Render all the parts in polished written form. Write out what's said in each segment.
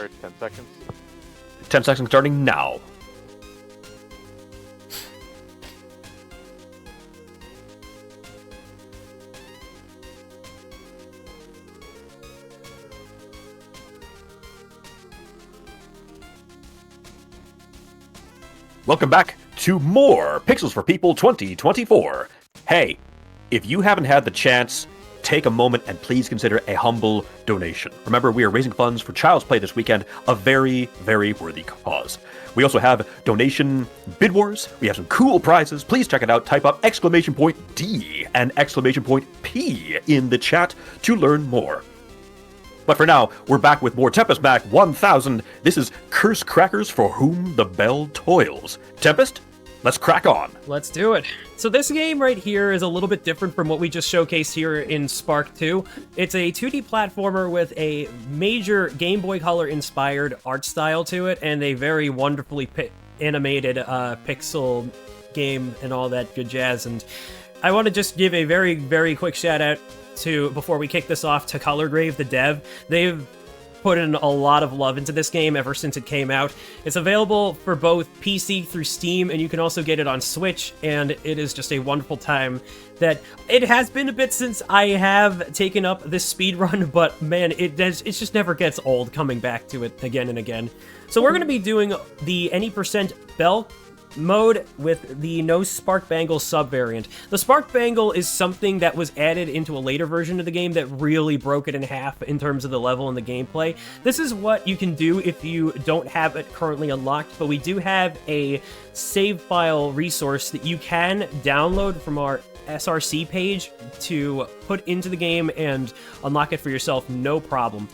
start 10 seconds. 10 seconds starting now. Welcome back to more Pixels for People 2024. Hey, if you haven't had the chance, take a moment and please consider a humble donation. Remember, we are raising funds for Child's Play this weekend, a very, very worthy cause. We also have donation bid wars. We have some cool prizes. Please check it out. Type up !D and !P in the chat to learn more. But for now, we're back with more TempestMask1000. This is Curse Crackers for Whom the Bell Toils. Tempest, let's crack on. Let's do it. So this game right here is a little bit different from what we just showcased here in Spark 2. It's a 2D platformer with a major Game Boy Color inspired art style to it, and a very wonderfully animated pixel game and all that good jazz. And I want to just give a very, very quick shout out to, before we kick this off, to Colorgrave, the dev. They've put in a lot of love into this game ever since it came out. It's available for both PC through Steam, and you can also get it on Switch, and it is just a wonderful time. That it has been a bit since I have taken up this speedrun, but man, it just never gets old coming back to it again and again. So we're going to be doing the any percent Belle mode with the no spark bangle subvariant. The spark bangle is something that was added into a later version of the game that really broke it in half in terms of the level and the gameplay. This is what you can do if you don't have it currently unlocked, but we do have a save file resource that you can download from our SRC page to put into the game and unlock it for yourself, no problem.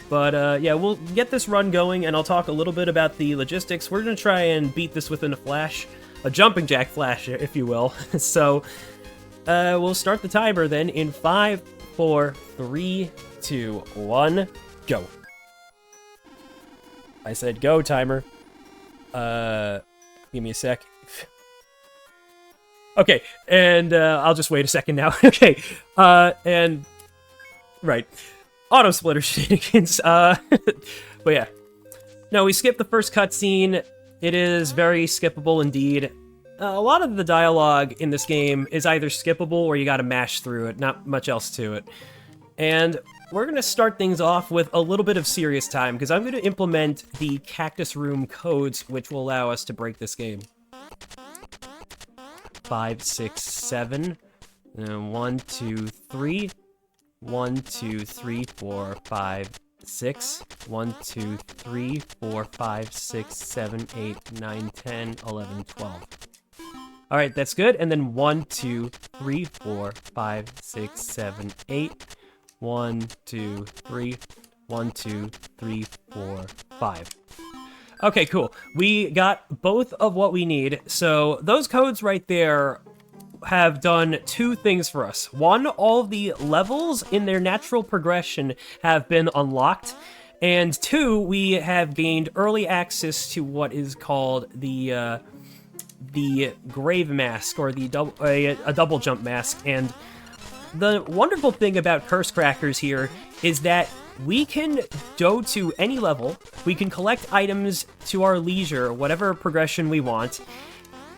But yeah, we'll get this run going, and I'll talk a little bit about the logistics. We're going to try and beat this within a flash, a jumping jack flash, if you will. So we'll start the timer then in 5, 4, 3, 2, 1, go. I said go, timer. Give me a sec. Okay, and I'll just wait a second now. Okay, and right. Auto splitter shenanigans. But yeah. No, we skipped the first cutscene. It is very skippable indeed. A lot of the dialogue in this game is either skippable or you gotta mash through it. Not much else to it. And we're gonna start things off with a little bit of serious time, because I'm gonna implement the Cactus Room codes, which will allow us to break this game. 5, 6, 7. 1, 2, 3. 1, 2, 3, 4, 5, 6. 1, 2, 3, 4, 5, 6, 7, 8, 9, 10, 11, 12. Alright, that's good. And then 1, 2, 3, 4, 5, 6, 7, 8. 1, 2, 3. 1, 2, 3, 4, 5. Okay, cool. We got both of what we need. So those codes right there have done two things for us. One, all of the levels in their natural progression have been unlocked. And two, we have gained early access to what is called the grave mask, or a double jump mask. And the wonderful thing about Curse Crackers here is that we can go to any level, we can collect items to our leisure, whatever progression we want,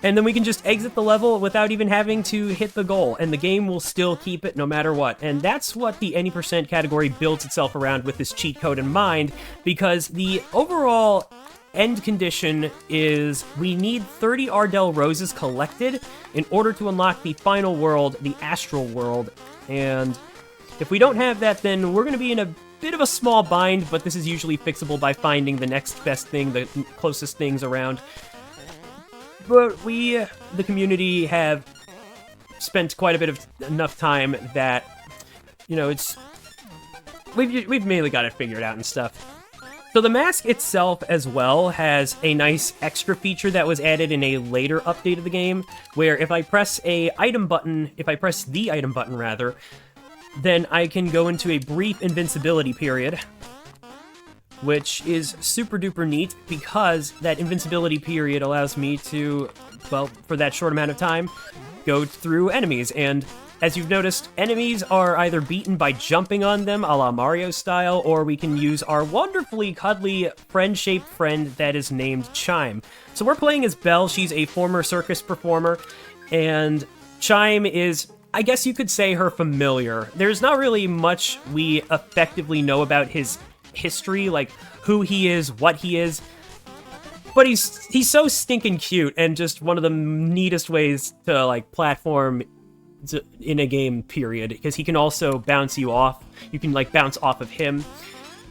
and then we can just exit the level without even having to hit the goal, and the game will still keep it no matter what. And that's what the any percent category builds itself around with this cheat code in mind, because the overall end condition is we need 30 Ardell roses collected in order to unlock the final world, the astral world. And if we don't have that, then we're going to be in a bit of a small bind, but this is usually fixable by finding the next best thing, the closest things around. But we, the community, have spent quite a bit of enough time that, you know, we've mainly got it figured out and stuff. So the mask itself as well has a nice extra feature that was added in a later update of the game, where if I press the item button rather, then I can go into a brief invincibility period, which is super duper neat, because that invincibility period allows me to, well, for that short amount of time, go through enemies. And as you've noticed, enemies are either beaten by jumping on them a la Mario style, or we can use our wonderfully cuddly friend-shaped friend that is named Chime. So we're playing as Belle. She's a former circus performer, and Chime is, I guess you could say, her familiar. There's not really much we effectively know about his history, like who he is, what he is, but he's so stinking cute, and just one of the neatest ways to, like, platform in a game, period, because he can also bounce you off. You can, like, bounce off of him.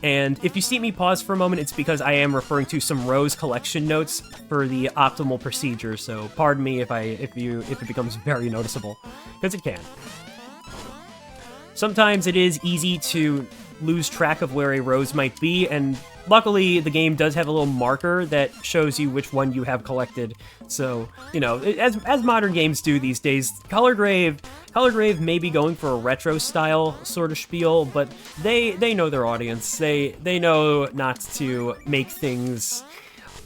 And if you see me pause for a moment, it's because I am referring to some Rose collection notes for the optimal procedure, so pardon me if it becomes very noticeable, because it can. Sometimes it is easy to lose track of where a rose might be, and luckily the game does have a little marker that shows you which one you have collected. So, you know, as modern games do these days, Color Grave may be going for a retro style sort of spiel, but they know their audience. They know not to make things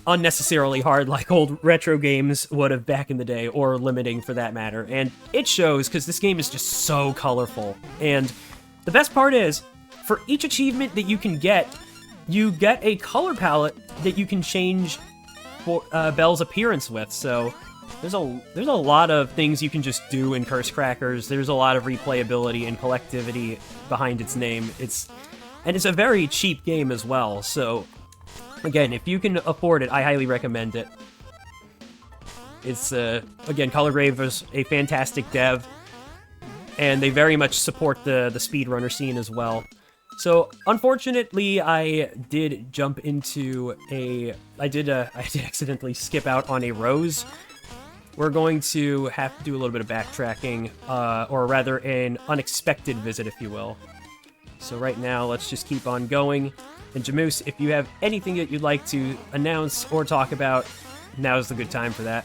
unnecessarily hard like old retro games would have back in the day, or limiting for that matter. And it shows, because this game is just so colorful. And the best part is, for each achievement that you can get, you get a color palette that you can change for Belle's appearance with. So there's a lot of things you can just do in Curse Crackers. There's a lot of replayability and collectivity behind its name. It's a very cheap game as well. So again, if you can afford it, I highly recommend it. It's again, Color Grave is a fantastic dev, and they very much support the speedrunner scene as well. So, unfortunately, I did jump into I did accidentally skip out on a rose. We're going to have to do a little bit of backtracking, or rather an unexpected visit, if you will. So right now, let's just keep on going. And Jamoose, if you have anything that you'd like to announce or talk about, now's the good time for that.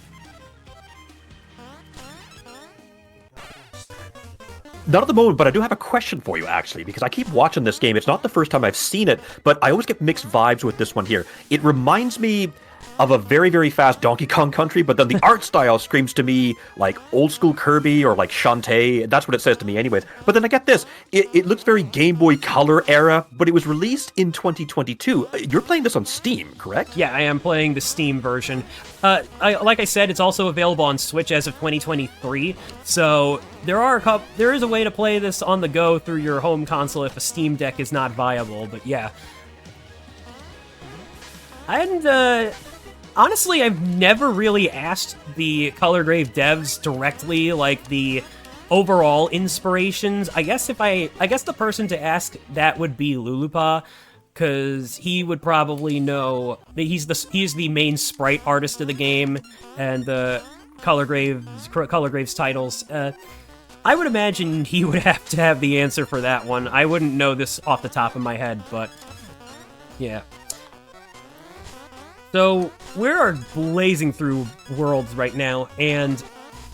Not at the moment, but I do have a question for you, actually, because I keep watching this game. It's not the first time I've seen it, but I always get mixed vibes with this one here. It reminds me of a very, very fast Donkey Kong Country, but then the art style screams to me like old school Kirby or like Shantae. That's what it says to me anyways. But then I get this. It looks very Game Boy Color era, but it was released in 2022. You're playing this on Steam, correct? Yeah, I am playing the Steam version. Like I said, it's also available on Switch as of 2023, so there is a way to play this on the go through your home console if a Steam Deck is not viable, but yeah. And, honestly, I've never really asked the Color Grave devs directly, like, the overall inspirations. I guess the person to ask that would be Lulupa, because he would probably know that he's the main sprite artist of the game, and the Color Grave's titles. I would imagine he would have to have the answer for that one. I wouldn't know this off the top of my head, but yeah. So, we're blazing through worlds right now, and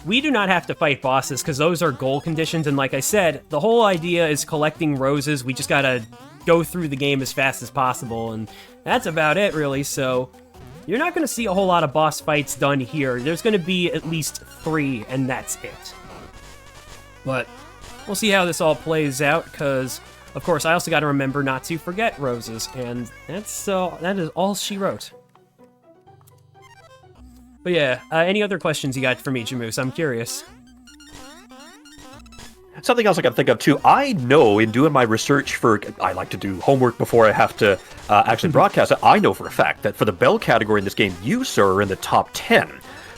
we do not have to fight bosses, because those are goal conditions, and like I said, the whole idea is collecting roses. We just gotta go through the game as fast as possible, and that's about it, really. So, you're not gonna see a whole lot of boss fights done here. There's gonna be at least 3, and that's it. But we'll see how this all plays out, because, of course, I also gotta remember not to forget roses, and that is all she wrote. But yeah, any other questions you got for me, Jamoose? I'm curious. Something else I can think of too. I know in doing my research I like to do homework before I have to actually broadcast it. I know for a fact that for the Belle category in this game, you, sir, are in the top 10.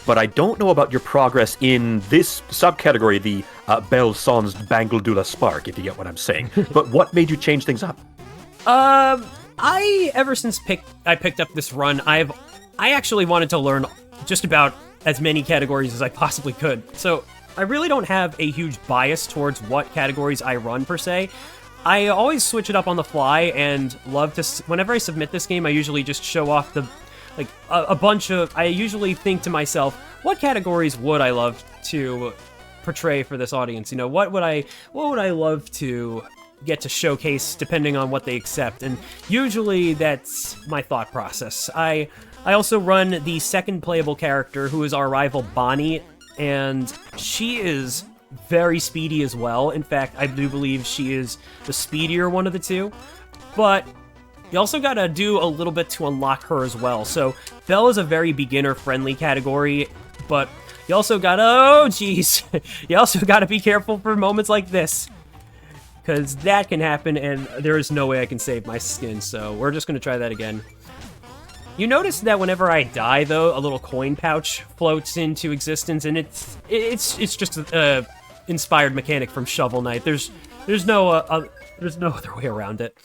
But I don't know about your progress in this subcategory, the Belle Sans Bangle de la Spark, if you get what I'm saying. But what made you change things up? Ever since I picked up this run, I actually wanted to learn just about as many categories as I possibly could. So I really don't have a huge bias towards what categories I run, per se. I always switch it up on the fly, and love to... Whenever I submit this game, I usually just show off a bunch of... I usually think to myself, what categories would I love to portray for this audience? You know, what would I love to get to showcase depending on what they accept? And usually that's my thought process. I also run the second playable character, who is our rival Bonnie, and she is very speedy as well. In fact, I do believe she is the speedier one of the two. But you also gotta do a little bit to unlock her as well. So Belle is a very beginner-friendly category, but you also gotta... Oh, jeez! You also gotta be careful for moments like this, because that can happen, and there is no way I can save my skin, so we're just gonna try that again. You notice that whenever I die, though, a little coin pouch floats into existence, and it's just a inspired mechanic from Shovel Knight. There's no other way around it.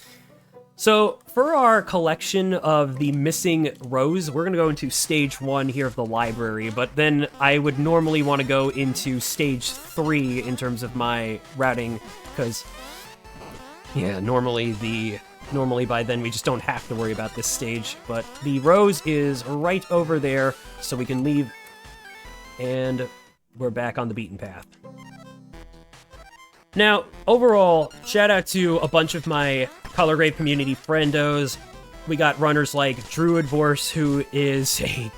So for our collection of the missing rows, we're gonna go into stage 1 here of the library, but then I would normally want to go into stage 3 in terms of my routing, because yeah, normally by then we just don't have to worry about this stage, but the rose is right over there, so we can leave, and we're back on the beaten path. Now, overall, shout out to a bunch of my Color Grade community friendos. We got runners like Druid Vorse, who is a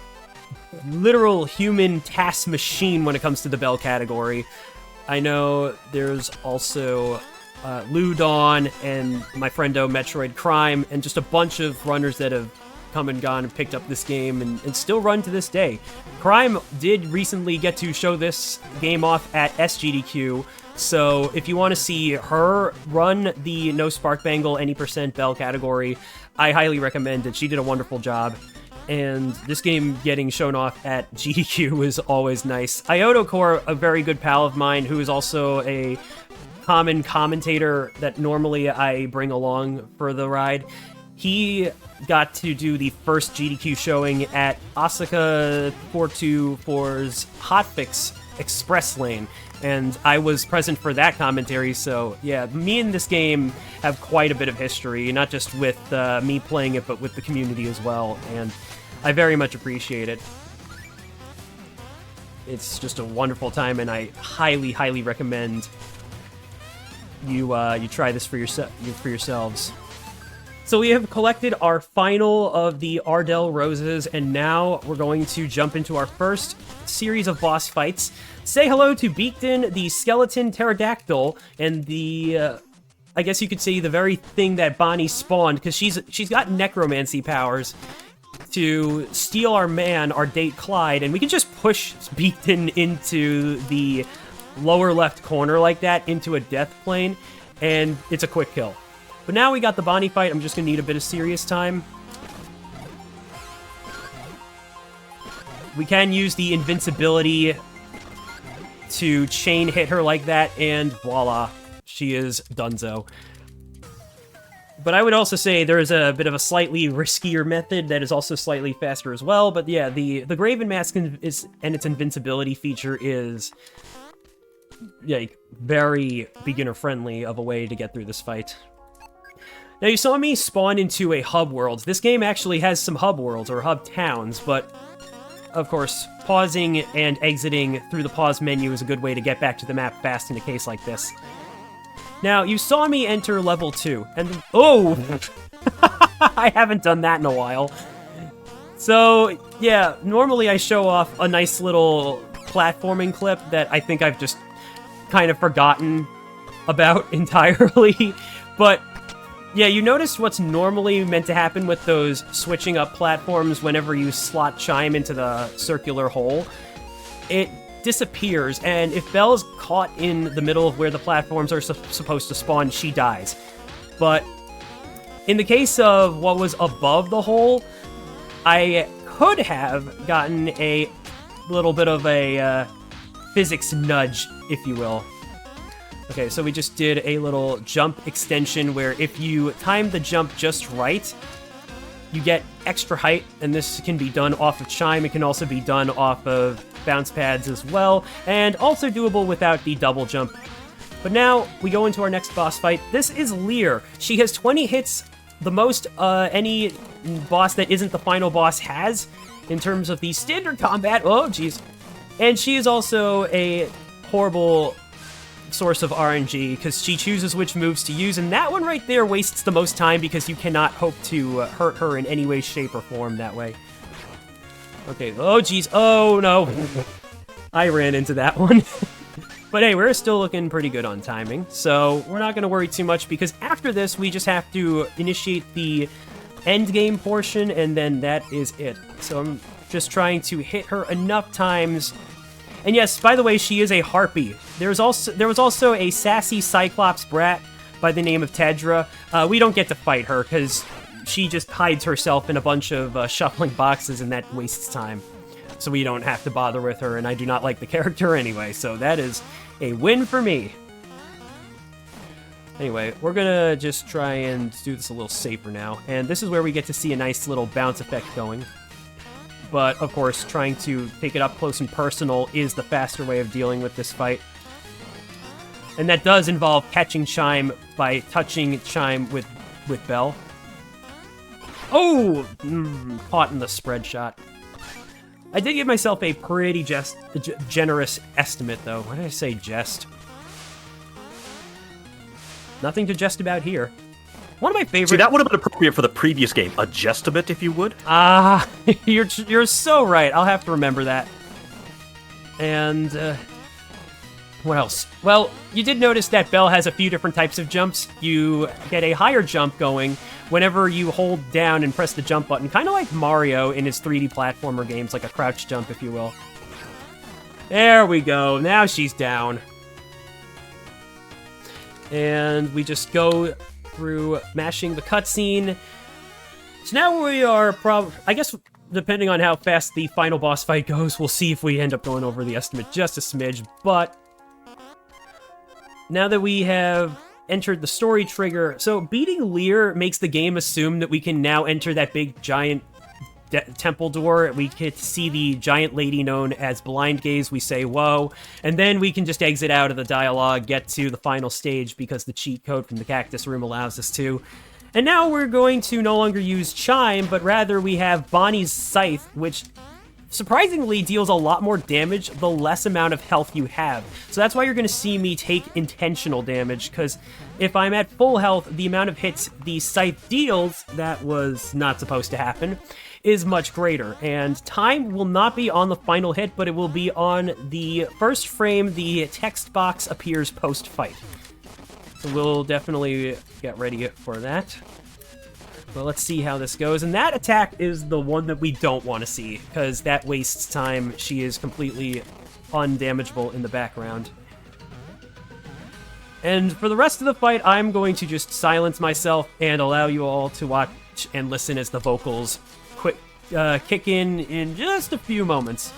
literal human task machine when it comes to the Belle category. I know there's also Ludon and my friendo Metroid Crime, and just a bunch of runners that have come and gone and picked up this game and still run to this day. Crime did recently get to show this game off at SGDQ, so if you want to see her run the No Spark Bangle any % Belle category, I highly recommend it. She did a wonderful job, and this game getting shown off at GDQ is always nice. Ioto Core, a very good pal of mine, who is also a common commentator that normally I bring along for the ride. He got to do the first GDQ showing at Asuka 424's Hotfix Express Lane, and I was present for that commentary, so yeah, me and this game have quite a bit of history, not just with me playing it, but with the community as well, and I very much appreciate it. It's just a wonderful time, and I highly, highly recommend you try this for yourselves. So we have collected our final of the Ardell Roses, and now we're going to jump into our first series of boss fights. Say hello to Beakton, the skeleton pterodactyl, and the, I guess you could say the very thing that Bonnie spawned, because she's got necromancy powers to steal our man, our date Clyde, and we can just push Beakton into the lower left corner like that, into a death plane, and it's a quick kill. But now we got the Bonnie fight, I'm just gonna need a bit of serious time. We can use the invincibility to chain hit her like that, and voila, she is donezo. But I would also say there is a bit of a slightly riskier method that is also slightly faster as well, but yeah, the Graven Mask and its invincibility feature is like very beginner-friendly of a way to get through this fight. Now, you saw me spawn into a hub world. This game actually has some hub worlds, or hub towns, but of course, pausing and exiting through the pause menu is a good way to get back to the map fast in a case like this. Now, you saw me enter level 2, and oh! I haven't done that in a while. So, yeah, normally I show off a nice little platforming clip that I think I've just kind of forgotten about entirely, but yeah, you notice what's normally meant to happen with those switching up platforms whenever you slot Chime into the circular hole. It disappears, and if Belle's caught in the middle of where the platforms are supposed to spawn, she dies. But in the case of what was above the hole, I could have gotten a little bit of a physics nudge, if you will. Okay, so we just did a little jump extension where if you time the jump just right, you get extra height, and this can be done off of Chime. It can also be done off of bounce pads as well, and also doable without the double jump. But now we go into our next boss fight. This is Lear. She has 20 hits, the most any boss that isn't the final boss has in terms of the standard combat. Oh, jeez. And she is also a horrible source of RNG, because she chooses which moves to use, and that one right there wastes the most time because you cannot hope to hurt her in any way, shape, or form that way. Okay, oh jeez, oh no. I ran into that one. But hey, we're still looking pretty good on timing, so we're not going to worry too much, because after this, we just have to initiate the end game portion, and then that is it. So I'm just trying to hit her enough times. And yes, by the way, she is a harpy. There was also a sassy Cyclops brat by the name of Tedra. We don't get to fight her, because she just hides herself in a bunch of shuffling boxes, and that wastes time. So we don't have to bother with her, and I do not like the character anyway, so that is a win for me. Anyway, we're gonna just try and do this a little safer now, and this is where we get to see a nice little bounce effect going. But, of course, trying to take it up close and personal is the faster way of dealing with this fight. And that does involve catching Chime by touching Chime with Belle. Oh! Caught in the spread shot. I did give myself a pretty generous estimate, though. Why did I say jest? Nothing to jest about here. One of my favorite... See, that would have been appropriate for the previous game. A jestimate, if you would. Ah, you're so right. I'll have to remember that. And, what else? Well, you did notice that Belle has a few different types of jumps. You get a higher jump going whenever you hold down and press the jump button, kind of like Mario in his 3D platformer games, like a crouch jump, if you will. There we go. Now she's down. And we just go through mashing the cutscene. So now we are I guess, depending on how fast the final boss fight goes, we'll see if we end up going over the estimate just a smidge, but now that we have entered the story trigger, so beating Lear makes the game assume that we can now enter that big giant temple door. We get to see the giant lady known as Blind Gaze. We say, whoa, and then we can just exit out of the dialogue, get to the final stage because the cheat code from the Cactus Room allows us to. And now we're going to no longer use Chime, but rather we have Bonnie's Scythe, which surprisingly deals a lot more damage the less amount of health you have. So that's why you're going to see me take intentional damage, because if I'm at full health, the amount of hits the Scythe deals, that was not supposed to happen, is much greater. And time will not be on the final hit, but it will be on the first frame the text box appears post-fight. So we'll definitely get ready for that. Well, let's see how this goes. And that attack is the one that we don't want to see, because that wastes time. She is completely undamageable in the background. And for the rest of the fight, I'm going to just silence myself and allow you all to watch and listen as the vocals kick in just a few moments.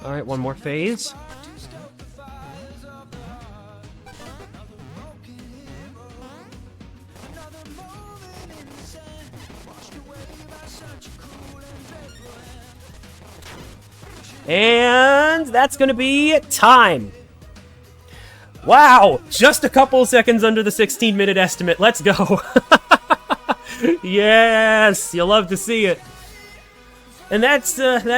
Alright, one more phase. And that's gonna be time. Wow, just a couple of seconds under the 16-minute estimate. Let's go. Yes, you'll love to see it. And that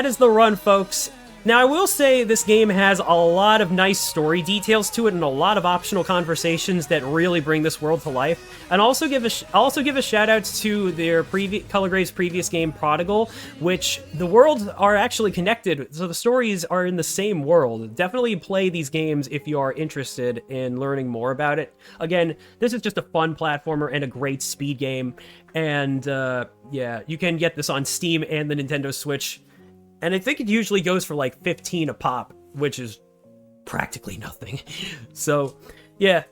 is the run, folks. Now, I will say this game has a lot of nice story details to it and a lot of optional conversations that really bring this world to life. And also give a shout out to their Color Grave's previous game, Prodigal, which the worlds are actually connected, so the stories are in the same world. Definitely play these games if you are interested in learning more about it. Again, this is just a fun platformer and a great speed game, and yeah, you can get this on Steam and the Nintendo Switch. And I think it usually goes for like 15 a pop, which is practically nothing. So, yeah,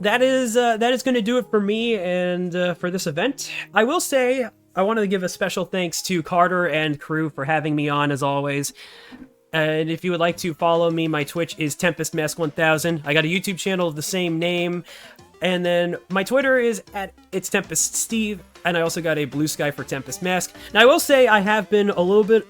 that is going to do it for me and for this event. I will say I wanted to give a special thanks to Carter and crew for having me on, as always. And if you would like to follow me, my Twitch is TempestMask1000. I got a YouTube channel of the same name. And then my Twitter is @It'sTempestSteve. And I also got a Blue Sky for Tempest Mask. Now, I will say I have been a little bit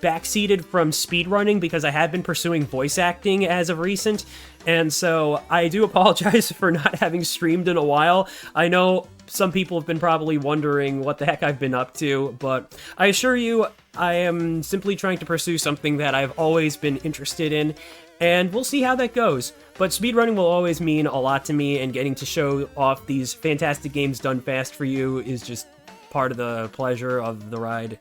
backseated from speedrunning because I have been pursuing voice acting as of recent, and so I do apologize for not having streamed in a while. I know some people have been probably wondering what the heck I've been up to, but I assure you I am simply trying to pursue something that I've always been interested in, and we'll see how that goes. But speedrunning will always mean a lot to me, and getting to show off these fantastic games done fast for you is just part of the pleasure of the ride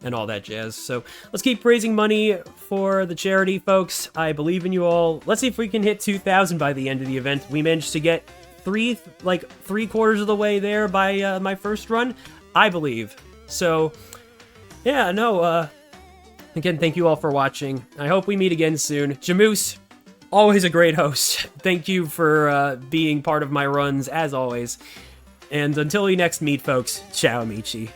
and all that jazz. So let's keep raising money for the charity, folks. I believe in you all. Let's see if we can hit 2,000 by the end of the event. We managed to get three-quarters of the way there by my first run, I believe. So yeah, no, again, thank you all for watching. I hope we meet again soon. Jamoose, always a great host. Thank you for being part of my runs, as always. And until we next meet, folks, ciao, amici.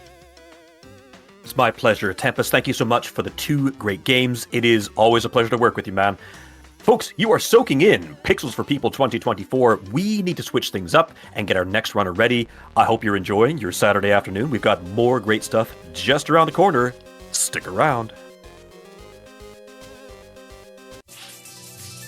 It's my pleasure. Tempest, thank you so much for the 2 great games. It is always a pleasure to work with you, man. Folks, you are soaking in Pixels for People 2024. We need to switch things up and get our next runner ready. I hope you're enjoying your Saturday afternoon. We've got more great stuff just around the corner. Stick around.